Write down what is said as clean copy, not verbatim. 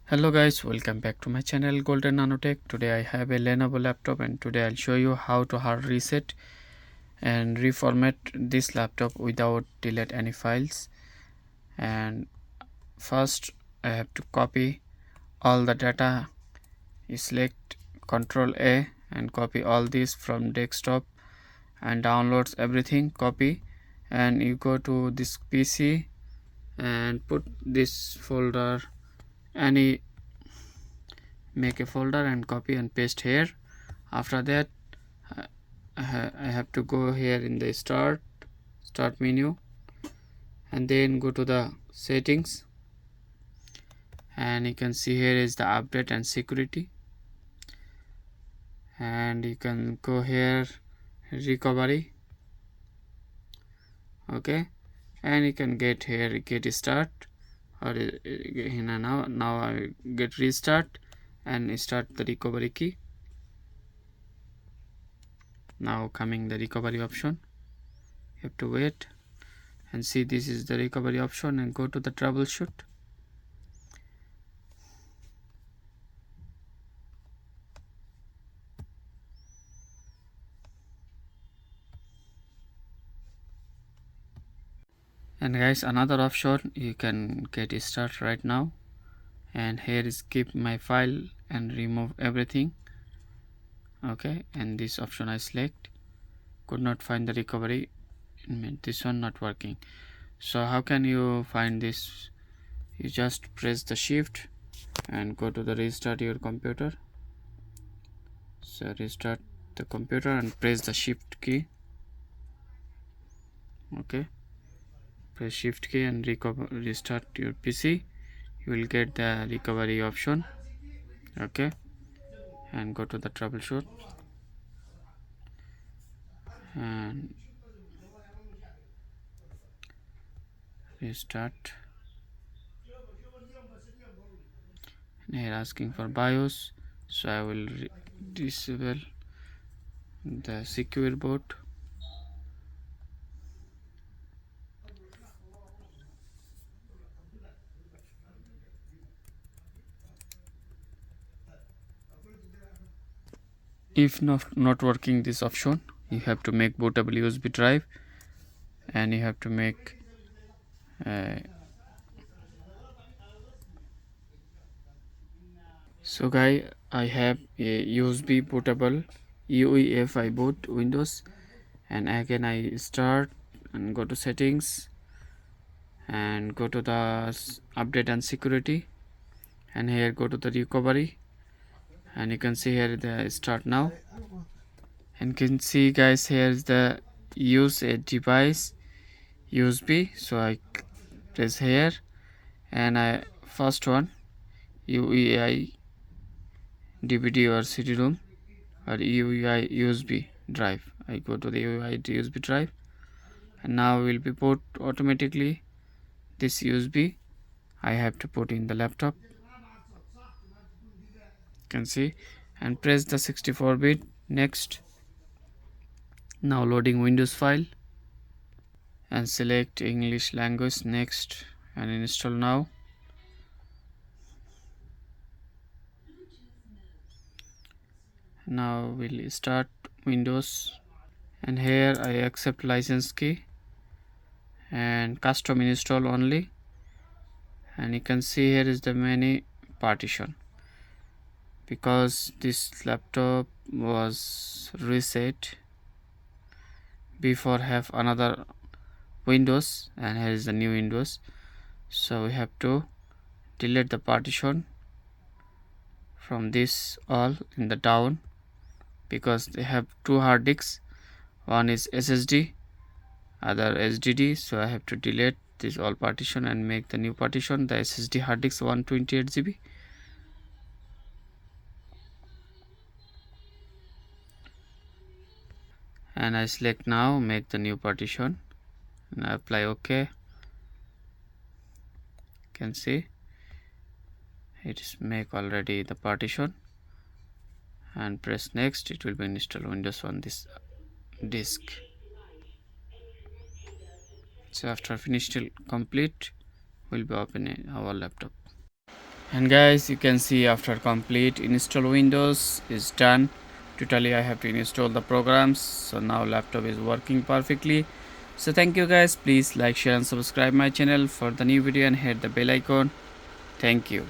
Hello guys, welcome back to my channel Golden Nanotech. Today I have a Lenovo laptop and today I'll show you how to hard reset and reformat this laptop without delete any files. And first I have to copy all the data. You select Ctrl A and copy all this from desktop and downloads everything, copy, and you go to this PC and put this folder, any make a folder and copy and paste here. After that I have to go here in the start menu and then go to the settings, and you can see here is the update and security, and you can go here recovery. Okay, and you can get here get start, or now I get restart and start the recovery key. Now coming the recovery option, you have to wait and see this is the recovery option and go to the troubleshoot. And guys, another option, you can get start right now, and here is keep my file and remove everything. Okay, and this option I select. Could not find the recovery, this one not working. So how can you find this? You just press the shift and go to the restart your computer. So restart the computer and press the shift key. Okay, press shift key and restart your PC. You will get the recovery option. Okay, and go to the troubleshoot and restart. And here asking for BIOS, so I will disable the secure boot. If not working this option, you have to make bootable USB drive, and you have to make so guys, I have a USB bootable UEFI boot Windows, and again I start and go to settings and go to the update and security, and here go to the recovery, and you can see here the start now, and can see guys, here is the use a device USB. So I press here, and I first one UEI DVD or CD-ROM or UEI USB drive. I go to the UEI USB drive, and now will be put automatically this USB. I have to put in the laptop, can see, and press the 64-bit next. Now loading Windows file and select English language next and install now. Now we'll start Windows, and here I accept license key and custom install only, and you can see here is the many partition, because this laptop was reset before have another Windows, and here is the new Windows. So we have to delete the partition from this all in the down, because they have two hard disks, one is SSD, other HDD. So I have to delete this all partition and make the new partition, the SSD hard disk 128 GB. And I select now make the new partition and I apply OK. Can see it is make already the partition, and press next, it will be install Windows on this disk. So after finished complete, will be opening our laptop. And guys, you can see after complete install Windows is done. Totally I have to install the programs, so now laptop is working perfectly. So thank you guys, please like, share and subscribe my channel for the new video and hit the bell icon. Thank you.